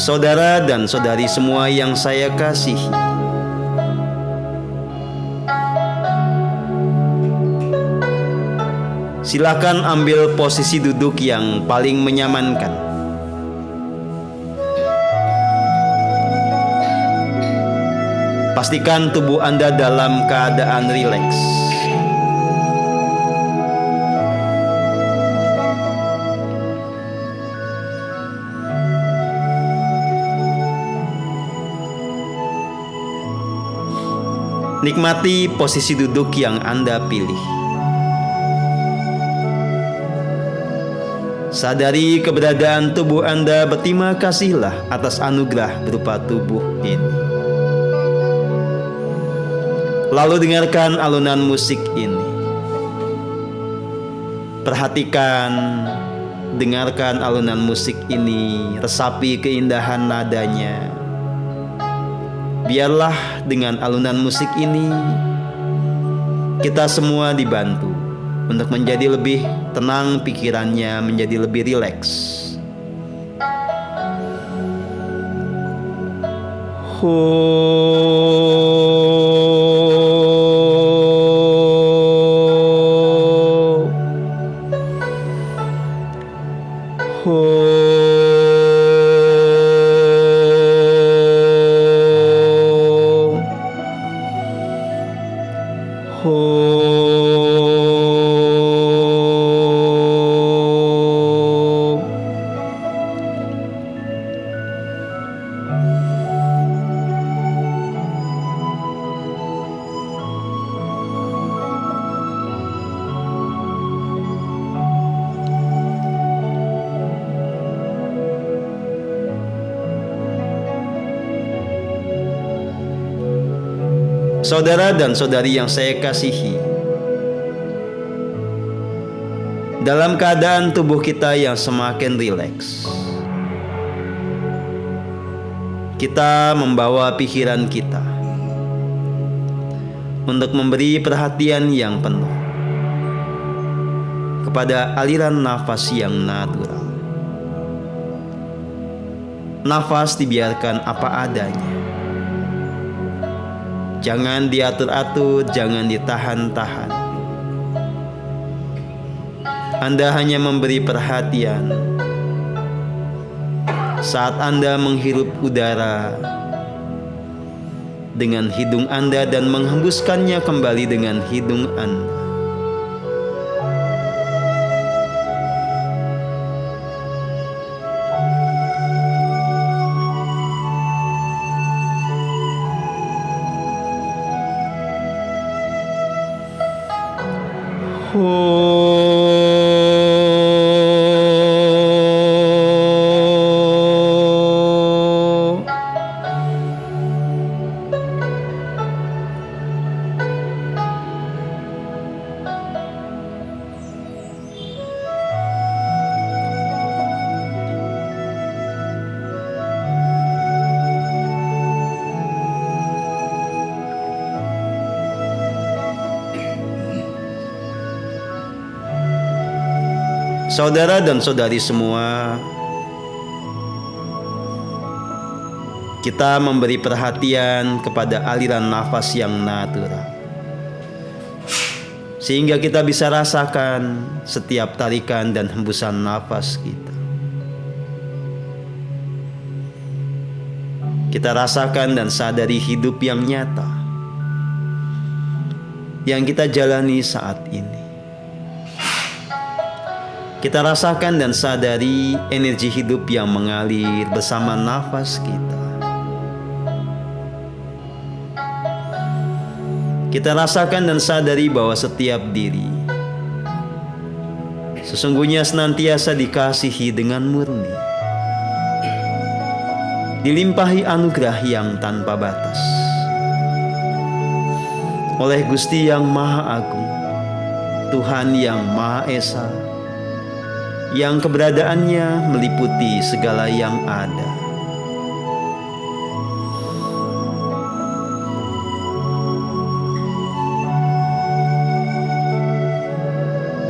Saudara dan saudari semua yang saya kasihi, silakan ambil posisi duduk yang paling menyamankan. Pastikan tubuh Anda dalam keadaan rileks. Nikmati posisi duduk yang Anda pilih. Sadari keberadaan tubuh Anda, berterima kasihlah atas anugerah berupa tubuh ini. Lalu dengarkan alunan musik ini. Perhatikan, dengarkan alunan musik ini, resapi keindahan nadanya. Biarlah dengan alunan musik ini kita semua dibantu untuk menjadi lebih tenang pikirannya, menjadi lebih rileks. Saudara dan saudari yang saya kasihi, dalam keadaan tubuh kita yang semakin rileks, kita membawa pikiran kita untuk memberi perhatian yang penuh kepada aliran nafas yang natural. Nafas dibiarkan apa adanya. Jangan diatur-atur, jangan ditahan-tahan. Anda hanya memberi perhatian saat Anda menghirup udara dengan hidung Anda dan menghembuskannya kembali dengan hidung Anda. Saudara dan saudari semua, kita memberi perhatian kepada aliran nafas yang natural, sehingga kita bisa rasakan setiap tarikan dan hembusan nafas kita. Kita rasakan dan sadari hidup yang nyata yang kita jalani saat ini. Kita rasakan dan sadari energi hidup yang mengalir bersama nafas kita. Kita rasakan dan sadari bahwa setiap diri sesungguhnya senantiasa dikasihi dengan murni, dilimpahi anugerah yang tanpa batas oleh Gusti yang Maha Agung, Tuhan yang Maha Esa, yang keberadaannya meliputi segala yang ada.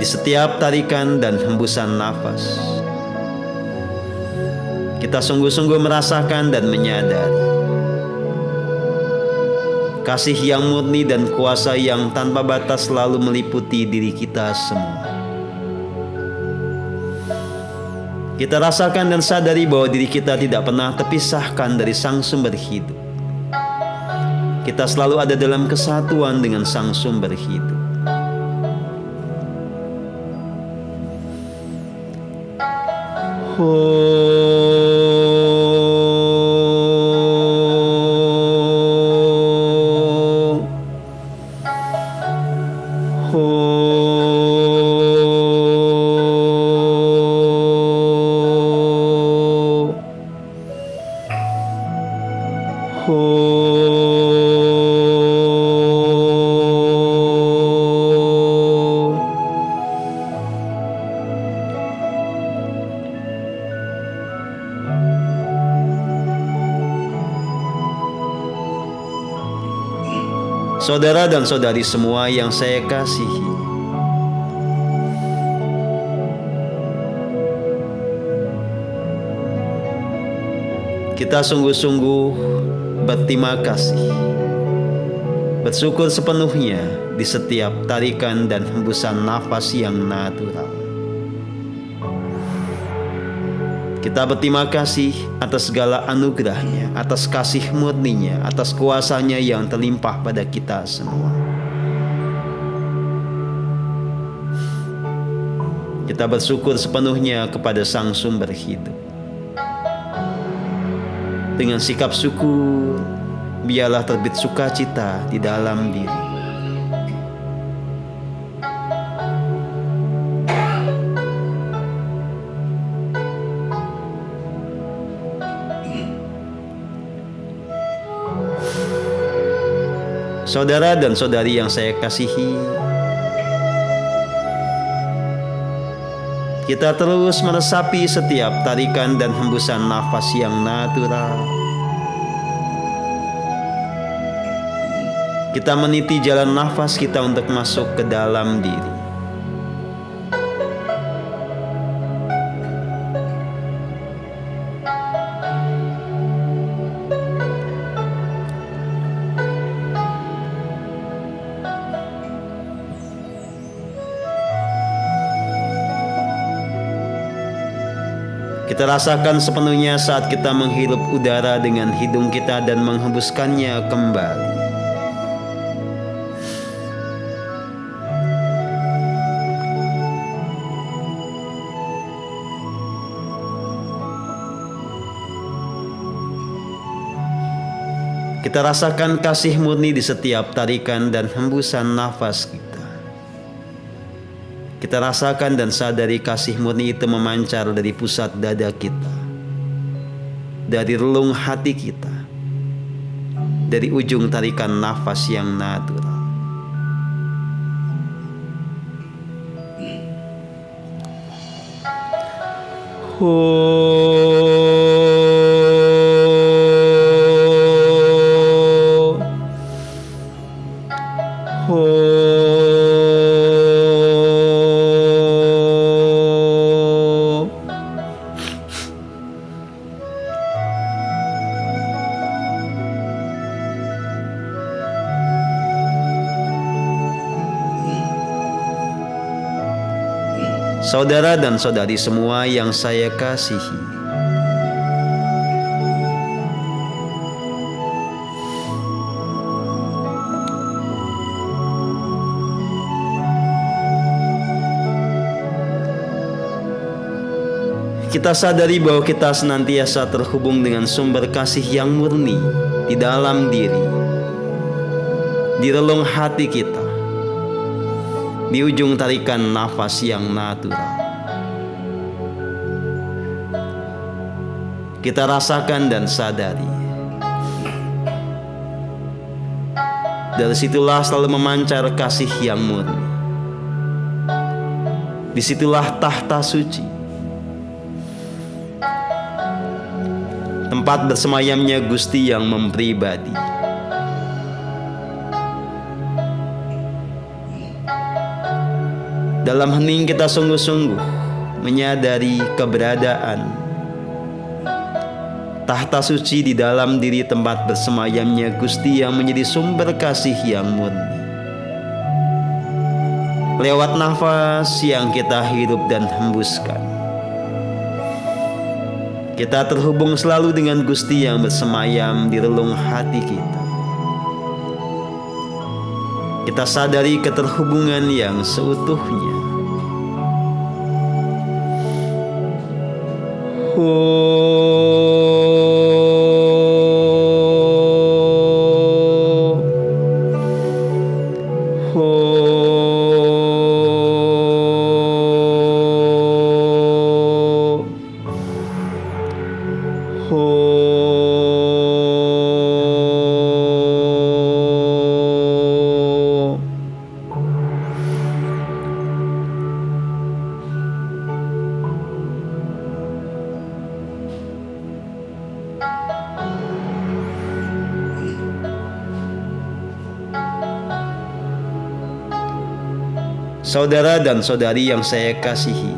Di setiap tarikan dan hembusan nafas, kita sungguh-sungguh merasakan dan menyadari kasih yang murni dan kuasa yang tanpa batas selalu meliputi diri kita semua. Kita rasakan dan sadari bahwa diri kita tidak pernah terpisahkan dari Sang Sumber Hidup. Kita selalu ada dalam kesatuan dengan Sang Sumber Hidup. Saudara dan saudari semua yang saya kasihi, kita sungguh-sungguh berterima kasih, bersyukur sepenuhnya di setiap tarikan dan hembusan nafas yang natural. Kita berterima kasih atas segala anugerahnya, atas kasih murninya, atas kuasanya yang terlimpah pada kita semua. Kita bersyukur sepenuhnya kepada Sang Sumber Hidup. Dengan sikap syukur, biarlah terbit sukacita di dalam diri. Saudara dan saudari yang saya kasihi, kita terus meresapi setiap tarikan dan hembusan nafas yang natural. Kita meniti jalan nafas kita untuk masuk ke dalam diri. Kita rasakan sepenuhnya saat kita menghirup udara dengan hidung kita dan menghembuskannya kembali. Kita rasakan kasih murni di setiap tarikan dan hembusan nafas kita. Kita rasakan dan sadari kasih murni itu memancar dari pusat dada kita, dari relung hati kita, dari ujung tarikan nafas yang natural. Saudara dan saudari semua yang saya kasihi, kita sadari bahwa kita senantiasa terhubung dengan sumber kasih yang murni di dalam diri, di relung hati kita, di ujung tarikan nafas yang natural. Kita rasakan dan sadari, dari situlah selalu memancar kasih yang murni. Disitulah tahta suci, tempat bersemayamnya Gusti yang mempribadi. Dalam hening kita sungguh-sungguh menyadari keberadaan tahta suci di dalam diri tempat bersemayamnya Gusti yang menjadi sumber kasih yang murni. Lewat nafas yang kita hirup dan hembuskan, kita terhubung selalu dengan Gusti yang bersemayam di relung hati kita. Kita sadari keterhubungan yang seutuhnya. Saudara dan saudari yang saya kasihi,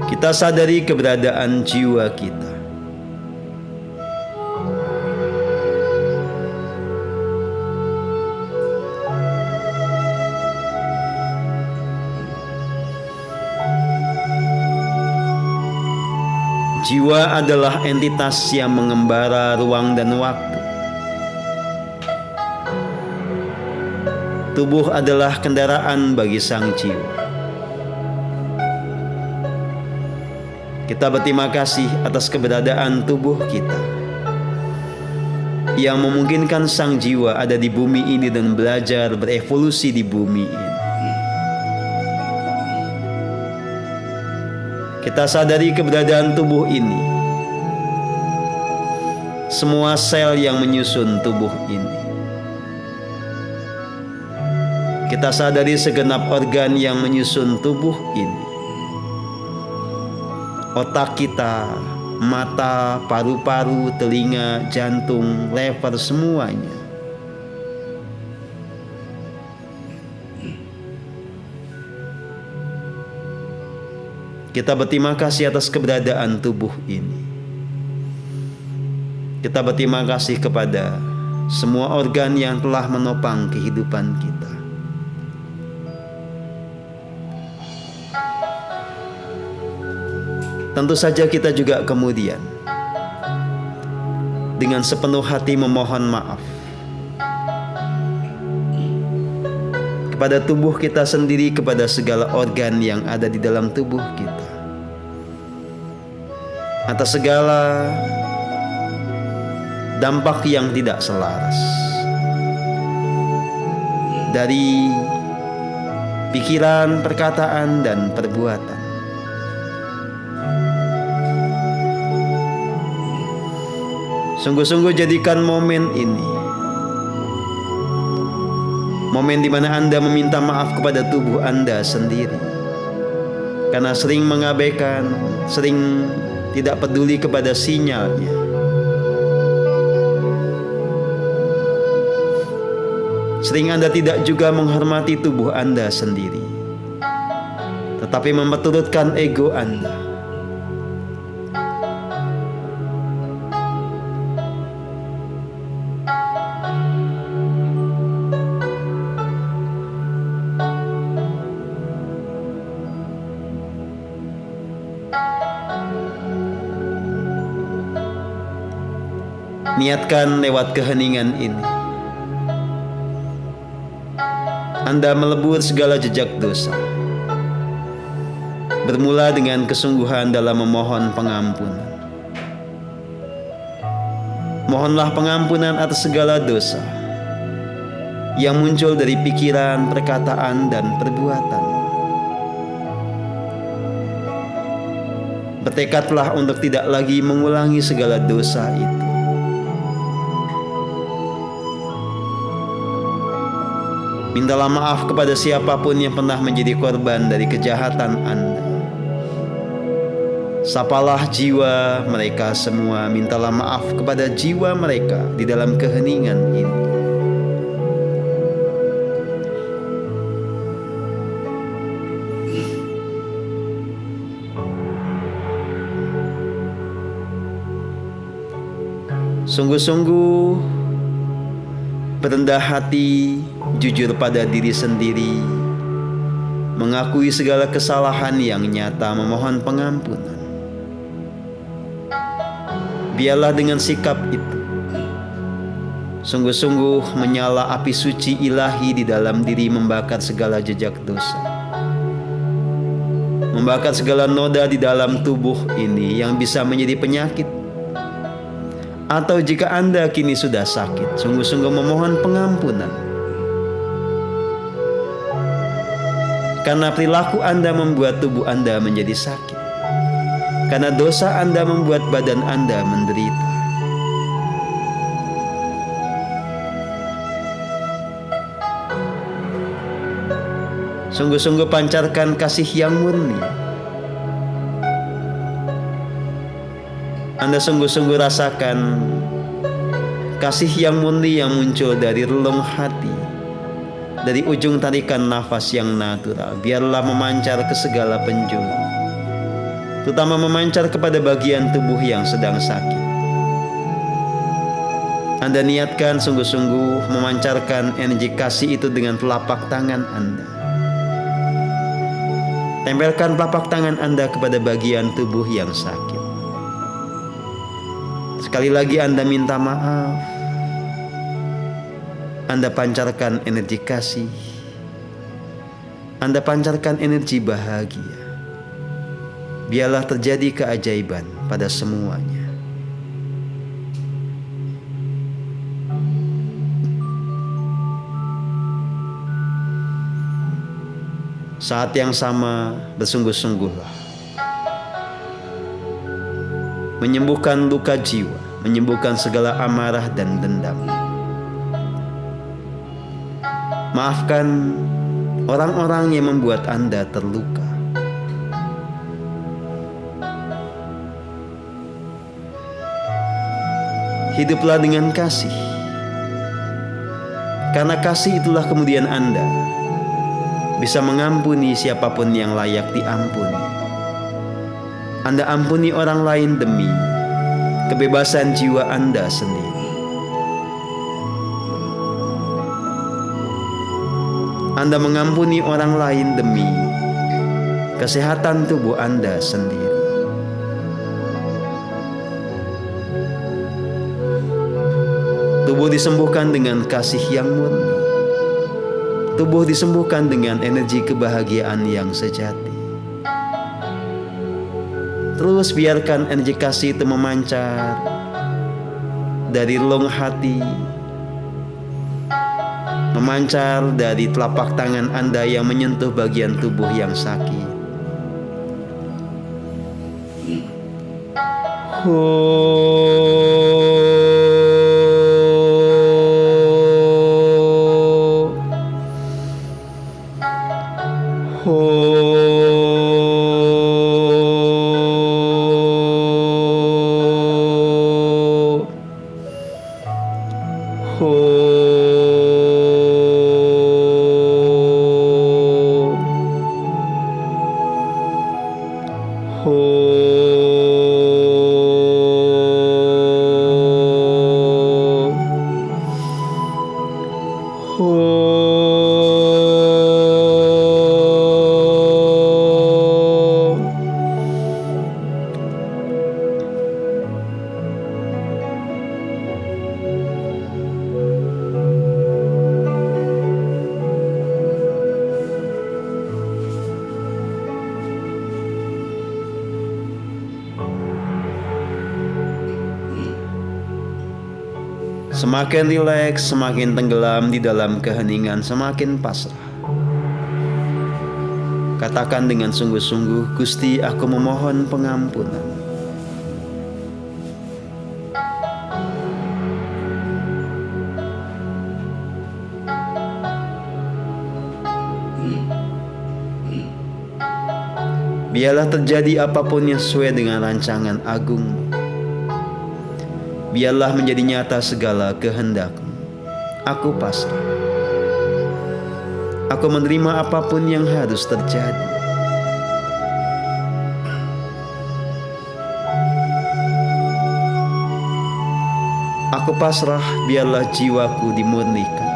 kita sadari keberadaan jiwa kita. Jiwa adalah entitas yang mengembara ruang dan waktu. Tubuh adalah kendaraan bagi sang jiwa. Kita berterima kasih atas keberadaan tubuh kita yang memungkinkan sang jiwa ada di bumi ini dan belajar berevolusi di bumi ini. Kita sadari keberadaan tubuh ini, semua sel yang menyusun tubuh ini. Kita sadari segenap organ yang menyusun tubuh ini. Otak kita, mata, paru-paru, telinga, jantung, lever, semuanya. Kita berterima kasih atas keberadaan tubuh ini. Kita berterima kasih kepada semua organ yang telah menopang kehidupan kita. Tentu saja kita juga kemudian dengan sepenuh hati memohon maaf kepada tubuh kita sendiri, kepada segala organ yang ada di dalam tubuh kita, atas segala dampak yang tidak selaras dari pikiran, perkataan, dan perbuatan. Sungguh-sungguh jadikan momen ini momen di mana Anda meminta maaf kepada tubuh Anda sendiri, karena sering mengabaikan, sering tidak peduli kepada sinyalnya. Sering Anda tidak juga menghormati tubuh Anda sendiri, tetapi memperturutkan ego Anda. Niatkan lewat keheningan ini Anda melebur segala jejak dosa, bermula dengan kesungguhan dalam memohon pengampunan. Mohonlah pengampunan atas segala dosa yang muncul dari pikiran, perkataan, dan perbuatan. Bertekadlah untuk tidak lagi mengulangi segala dosa itu. Mintalah maaf kepada siapapun yang pernah menjadi korban dari kejahatan Anda. Sapalah jiwa mereka semua, mintalah maaf kepada jiwa mereka di dalam keheningan ini. Sungguh-sungguh berendah hati, jujur pada diri sendiri, mengakui segala kesalahan yang nyata, memohon pengampunan. Biarlah dengan sikap itu sungguh-sungguh menyala api suci ilahi di dalam diri, membakar segala jejak dosa, membakar segala noda di dalam tubuh ini yang bisa menjadi penyakit. Atau jika Anda kini sudah sakit, sungguh-sungguh memohon pengampunan. Karena perilaku Anda membuat tubuh Anda menjadi sakit. Karena dosa Anda membuat badan Anda menderita. Sungguh-sungguh pancarkan kasih yang murni. Anda sungguh-sungguh rasakan kasih yang murni yang muncul dari relung hati, dari ujung tarikan nafas yang natural. Biarlah memancar ke segala penjuru, terutama memancar kepada bagian tubuh yang sedang sakit. Anda niatkan sungguh-sungguh memancarkan energi kasih itu dengan telapak tangan Anda. Tempelkan telapak tangan Anda kepada bagian tubuh yang sakit. Sekali lagi Anda minta maaf. Anda pancarkan energi kasih. Anda pancarkan energi bahagia. Biarlah terjadi keajaiban pada semuanya. Saat yang sama bersungguh-sungguhlah menyembuhkan luka jiwa, menyembuhkan segala amarah dan dendam. Maafkan orang-orang yang membuat Anda terluka. Hiduplah dengan kasih, karena kasih itulah kemudian Anda bisa mengampuni siapapun yang layak diampuni. Anda ampuni orang lain demi kebebasan jiwa Anda sendiri. Anda mengampuni orang lain demi kesehatan tubuh Anda sendiri. Tubuh disembuhkan dengan kasih yang murni. Tubuh disembuhkan dengan energi kebahagiaan yang sejati. Terus biarkan energi kasih itu memancar dari relung hati, memancar dari telapak tangan Anda yang menyentuh bagian tubuh yang sakit. Semakin rileks, semakin tenggelam di dalam keheningan, semakin pasrah. Katakan dengan sungguh-sungguh, Gusti, aku memohon pengampunan. Biarlah terjadi apapun yang sesuai dengan rancangan agung. Biarlah menjadi nyata segala kehendak-Mu. Aku pasrah. Aku menerima apapun yang harus terjadi. aku pasrah, biarlah jiwaku dimurnikan.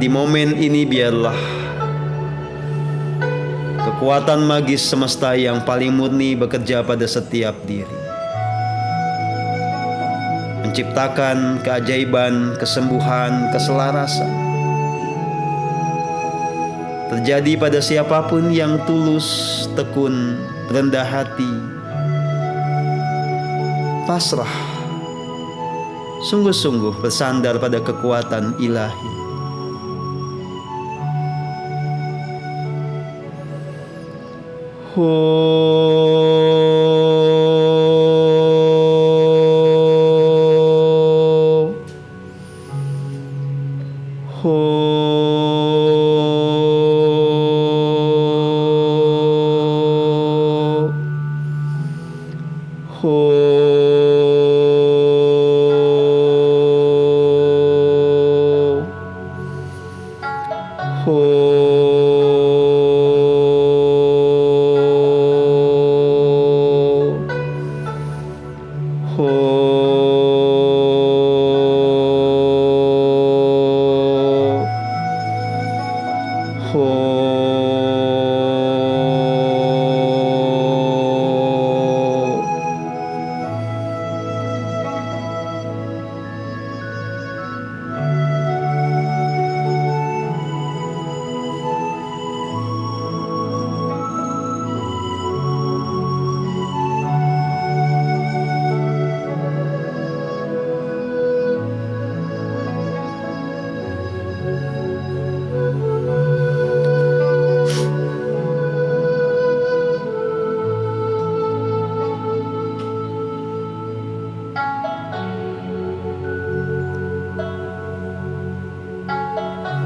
Di momen ini biarlah kekuatan magis semesta yang paling murni bekerja pada setiap diri, menciptakan keajaiban, kesembuhan, keselarasan terjadi pada siapapun yang tulus, tekun, rendah hati, pasrah, sungguh-sungguh bersandar pada kekuatan ilahi.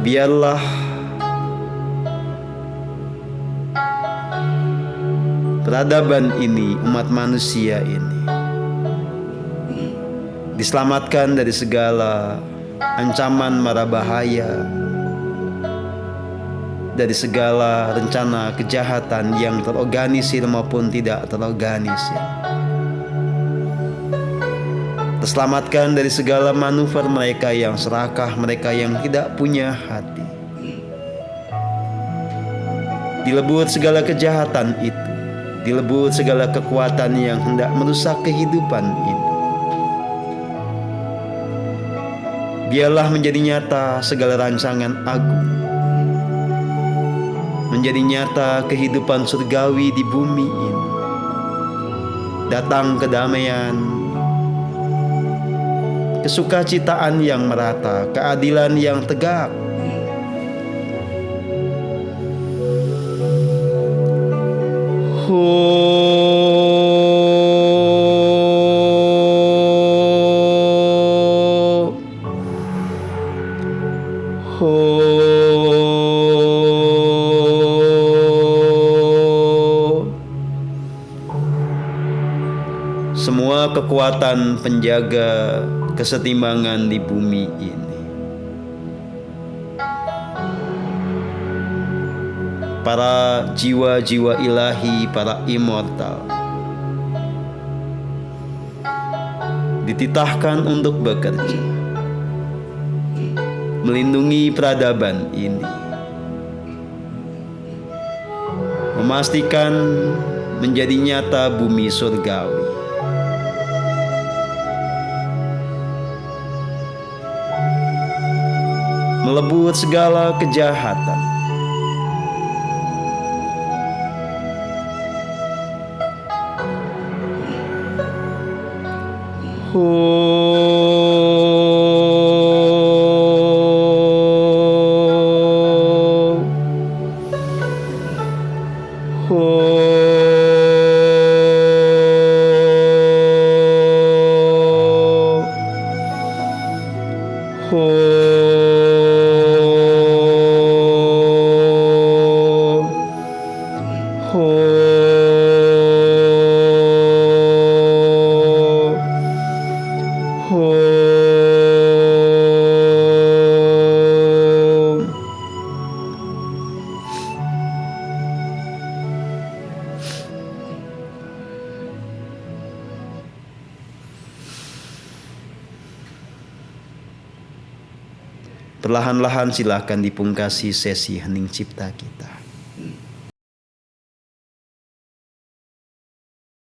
Biarlah peradaban ini, umat manusia ini, diselamatkan dari segala ancaman mara bahaya, dari segala rencana kejahatan yang terorganisir maupun tidak terorganisir. Terselamatkan dari segala manuver mereka yang serakah, mereka yang tidak punya hati. Dilebur segala kejahatan itu, dilebur segala kekuatan yang hendak merusak kehidupan ini. Biarlah menjadi nyata segala rancangan agung, menjadi nyata kehidupan surgawi di bumi ini. Datang kedamaian, kesukacitaan yang merata, keadilan yang tegak. Semua kekuatan penjaga kesetimbangan di bumi ini, para jiwa-jiwa ilahi, para immortal, dititahkan untuk bekerja melindungi peradaban ini, memastikan menjadi nyata bumi surgawi. Melebur segala kejahatan, Perlahan-lahan silakan dipungkasi sesi hening cipta kita.